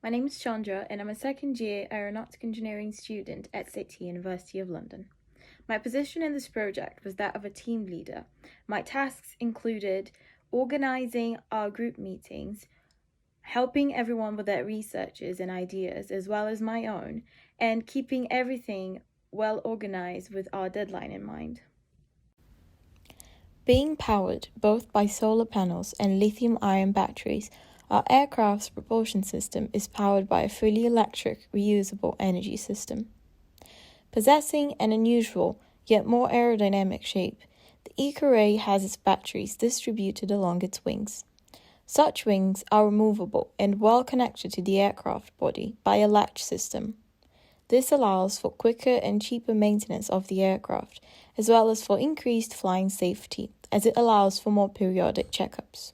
My name is Chandra and I'm a second-year aeronautic engineering student at City University of London. My position in this project was that of a team leader. My tasks included organising our group meetings, helping everyone with their researches and ideas as well as my own, and keeping everything well organised with our deadline in mind. Being powered both by solar panels and lithium-ion batteries, our aircraft's propulsion system is powered by a fully electric, reusable energy system. Possessing an unusual, yet more aerodynamic shape, the Eco-Ray has its batteries distributed along its wings. Such wings are removable and well connected to the aircraft body by a latch system. This allows for quicker and cheaper maintenance of the aircraft, as well as for increased flying safety, as it allows for more periodic checkups.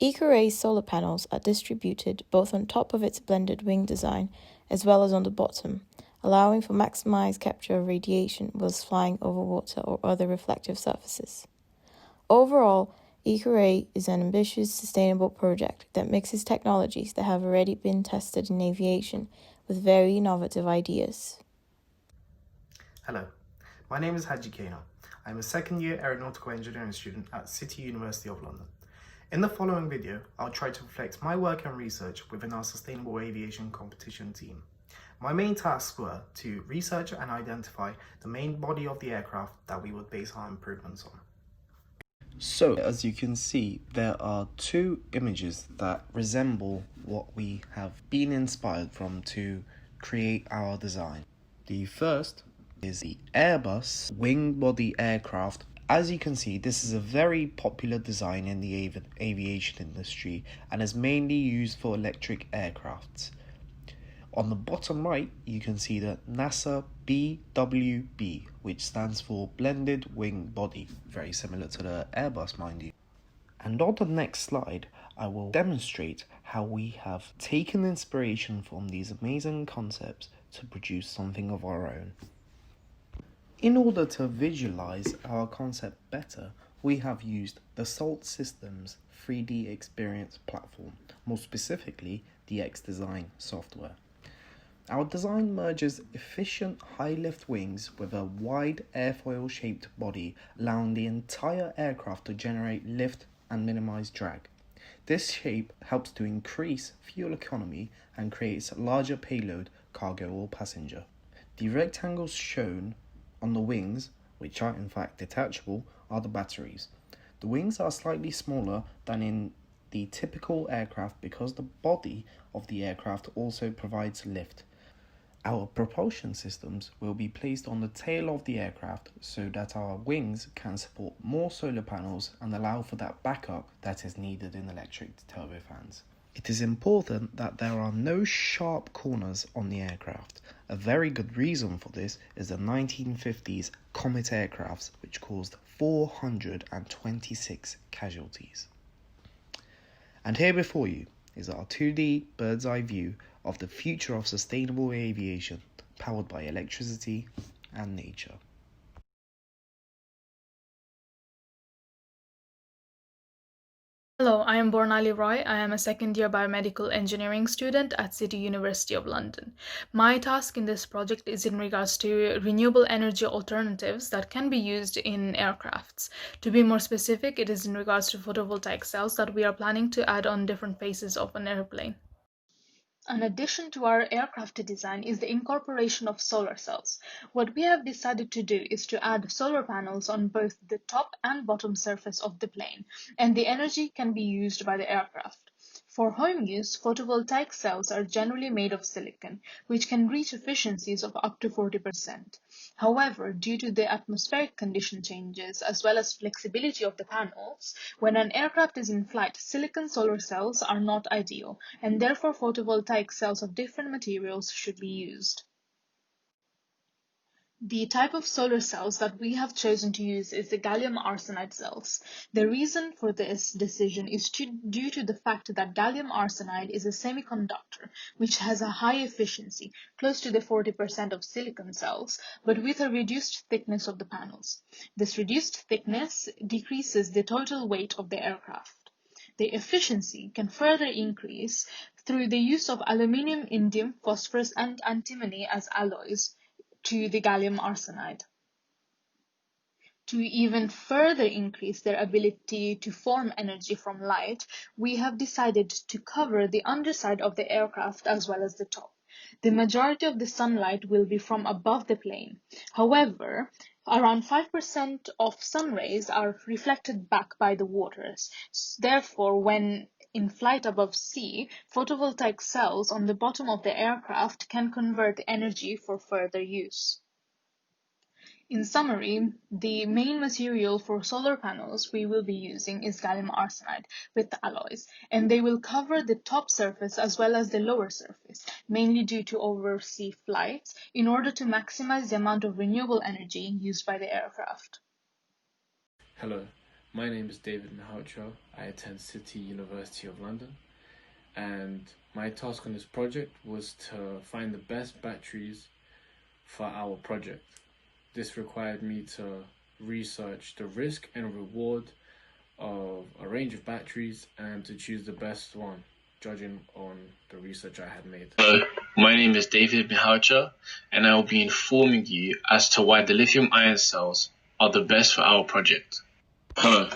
Eco-Ray's solar panels are distributed both on top of its blended wing design, as well as on the bottom, allowing for maximized capture of radiation whilst flying over water or other reflective surfaces. Overall, Eco-Ray is an ambitious, sustainable project that mixes technologies that have already been tested in aviation with very innovative ideas. Hello, my name is Haji Kaina. I'm a second-year aeronautical engineering student at City University of London. In the following video, I'll try to reflect my work and research within our Sustainable Aviation competition team. My main tasks were to research and identify the main body of the aircraft that we would base our improvements on. So, as you can see, there are two images that resemble what we have been inspired from to create our design. The first is the Airbus wing body aircraft. As you can see, this is a very popular design in the aviation industry and is mainly used for electric aircrafts. On the bottom right, you can see the NASA BWB, which stands for Blended Wing Body, very similar to the Airbus, mind you. And on the next slide, I will demonstrate how we have taken inspiration from these amazing concepts to produce something of our own. In order to visualize our concept better, we have used the Dassault Systèmes 3D Experience platform, more specifically the X-Design software. Our design merges efficient high-lift wings with a wide airfoil-shaped body, allowing the entire aircraft to generate lift and minimize drag. This shape helps to increase fuel economy and creates a larger payload, cargo or passenger. The rectangles shown on the wings, which are in fact detachable, are the batteries. The wings are slightly smaller than in the typical aircraft because the body of the aircraft also provides lift. Our propulsion systems will be placed on the tail of the aircraft so that our wings can support more solar panels and allow for that backup that is needed in electric turbofans. It is important that there are no sharp corners on the aircraft. A very good reason for this is the 1950s Comet aircrafts, which caused 426 casualties. And here before you is our 2D bird's eye view of the future of sustainable aviation, powered by electricity and nature. Hello, I am Bornali Roy. I am a second-year biomedical engineering student at City University of London. My task in this project is in regards to renewable energy alternatives that can be used in aircrafts. To be more specific, it is in regards to photovoltaic cells that we are planning to add on different faces of an airplane. An addition to our aircraft design is the incorporation of solar cells. What we have decided to do is to add solar panels on both the top and bottom surface of the plane, and the energy can be used by the aircraft. For home use, photovoltaic cells are generally made of silicon, which can reach efficiencies of up to 40%. However, due to the atmospheric condition changes as well as flexibility of the panels, when an aircraft is in flight, silicon solar cells are not ideal, and therefore photovoltaic cells of different materials should be used. The type of solar cells that we have chosen to use is the gallium arsenide cells. The reason for this decision is due to the fact that gallium arsenide is a semiconductor which has a high efficiency, close to the 40% of silicon cells, but with a reduced thickness of the panels. This reduced thickness decreases the total weight of the aircraft. The efficiency can further increase through the use of aluminium, indium, phosphorus, and antimony as alloys to the gallium arsenide. To even further increase their ability to form energy from light, we have decided to cover the underside of the aircraft as well as the top. The majority of the sunlight will be from above the plane. However, around 5% of sun rays are reflected back by the waters. Therefore, when in flight above sea, photovoltaic cells on the bottom of the aircraft can convert energy for further use. In summary, the main material for solar panels we will be using is gallium arsenide with alloys, and they will cover the top surface as well as the lower surface, mainly due to overseas flights, in order to maximize the amount of renewable energy used by the aircraft. Hello, my name is David Mahoucha. I attend City University of London, and my task on this project was to find the best batteries for our project. This required me to research the risk and reward of a range of batteries and to choose the best one, judging on the research I had made. Hello, my name is David Mahoucha, and I will be informing you as to why the lithium-ion cells are the best for our project. Hello,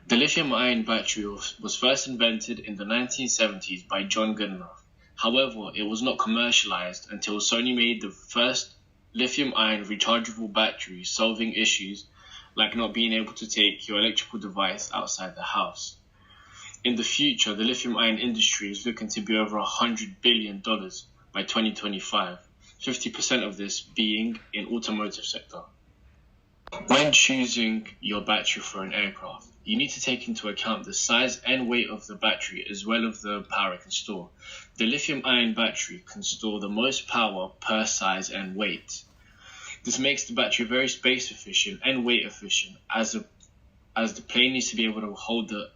the lithium-ion battery was first invented in the 1970s by John Goodenough. However, it was not commercialized until Sony made the first lithium-ion rechargeable battery, solving issues like not being able to take your electrical device outside the house. In the future, the lithium-ion industry is looking to be over $100 billion by 2025, 50% of this being in automotive sector. When choosing your battery for an aircraft, you need to take into account the size and weight of the battery as well as the power it can store. The lithium-ion battery can store the most power per size and weight. This makes the battery very space efficient and weight efficient, as the plane needs to be able to hold the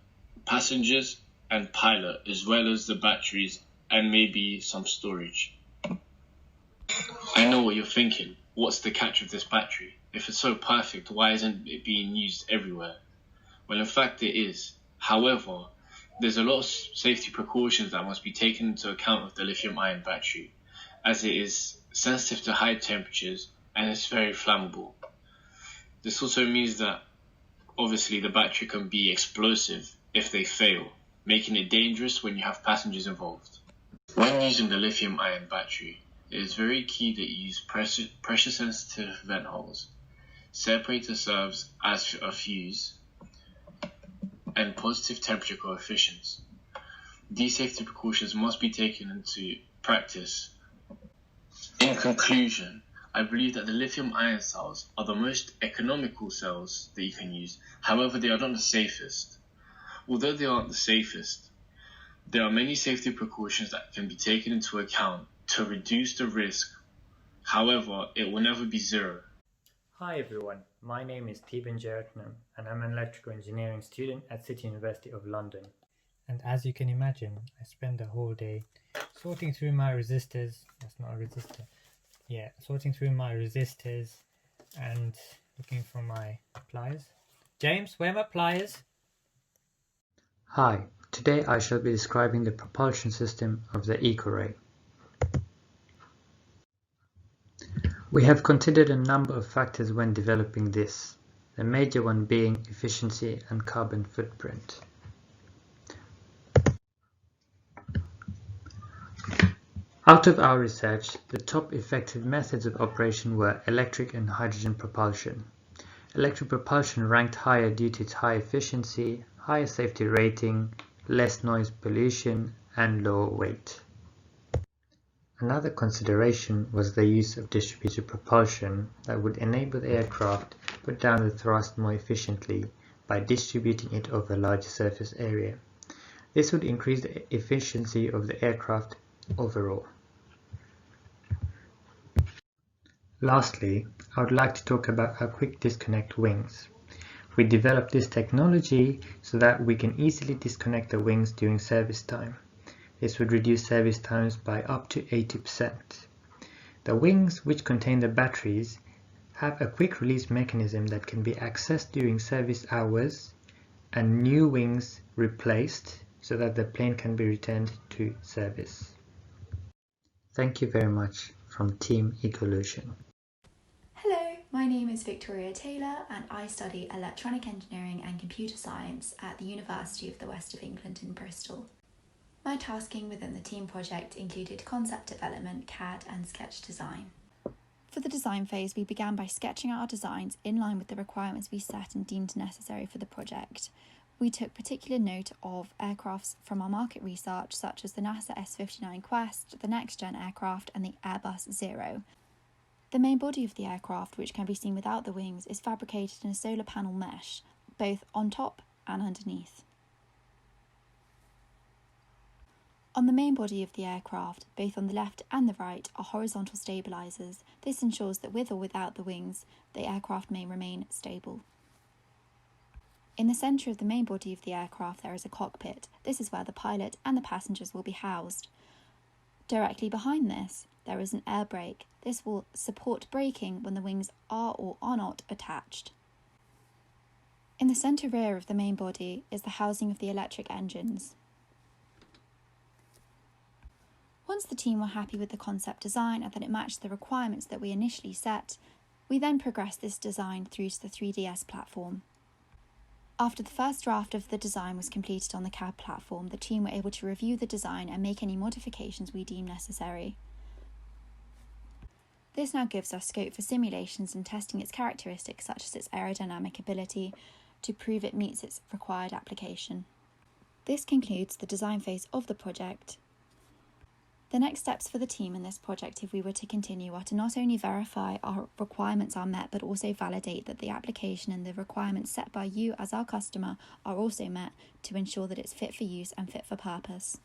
passengers and pilot as well as the batteries and maybe some storage. I know what you're thinking. What's the catch of this battery? If it's so perfect, why isn't it being used everywhere? Well, in fact, it is. However, there's a lot of safety precautions that must be taken into account with the lithium-ion battery, as it is sensitive to high temperatures and it's very flammable. This also means that obviously the battery can be explosive if they fail, making it dangerous when you have passengers involved. When using the lithium-ion battery, it is very key that you use pressure-sensitive vent holes. Separator serves as a fuse and positive temperature coefficients. These safety precautions must be taken into practice. In conclusion, I believe that the lithium-ion cells are the most economical cells that you can use. However, they are not the safest. Although they aren't the safest, there are many safety precautions that can be taken into account to reduce the risk. However, it will never be zero. Hi everyone, my name is Theban Jayaratnam and I'm an electrical engineering student at City University of London. And as you can imagine, I spend the whole day sorting through my resistors. That's not a resistor. Yeah, sorting through my resistors and looking for my pliers. James, where are my pliers? Hi, today I shall be describing the propulsion system of the Eco-Ray. We have considered a number of factors when developing this, the major one being efficiency and carbon footprint. Out of our research, the top effective methods of operation were electric and hydrogen propulsion. Electric propulsion ranked higher due to its high efficiency, higher safety rating, less noise pollution, and lower weight. Another consideration was the use of distributed propulsion that would enable the aircraft to put down the thrust more efficiently by distributing it over a larger surface area. This would increase the efficiency of the aircraft overall. Lastly, I would like to talk about our quick disconnect wings. We developed this technology so that we can easily disconnect the wings during service time. This would reduce service times by up to 80%. The wings, which contain the batteries, have a quick release mechanism that can be accessed during service hours and new wings replaced so that the plane can be returned to service. Thank you very much from Team Eco-Lution. Hello, my name is Victoria Taylor and I study electronic engineering and computer science at the University of the West of England in Bristol. My tasking within the team project included concept development, CAD and sketch design. For the design phase, we began by sketching out our designs in line with the requirements we set and deemed necessary for the project. We took particular note of aircrafts from our market research, such as the NASA S-59 Quest, the next-gen aircraft and the Airbus Zero. The main body of the aircraft, which can be seen without the wings, is fabricated in a solar panel mesh, both on top and underneath. On the main body of the aircraft, both on the left and the right, are horizontal stabilisers. This ensures that with or without the wings, the aircraft may remain stable. In the centre of the main body of the aircraft there is a cockpit. This is where the pilot and the passengers will be housed. Directly behind this, there is an air brake. This will support braking when the wings are or are not attached. In the centre rear of the main body is the housing of the electric engines. Once the team were happy with the concept design and that it matched the requirements that we initially set, we then progressed this design through to the 3DS platform. After the first draft of the design was completed on the CAD platform, the team were able to review the design and make any modifications we deemed necessary. This now gives us scope for simulations and testing its characteristics such as its aerodynamic ability to prove it meets its required application. This concludes the design phase of the project. The next steps for the team in this project, if we were to continue, are to not only verify our requirements are met, but also validate that the application and the requirements set by you as our customer are also met to ensure that it's fit for use and fit for purpose.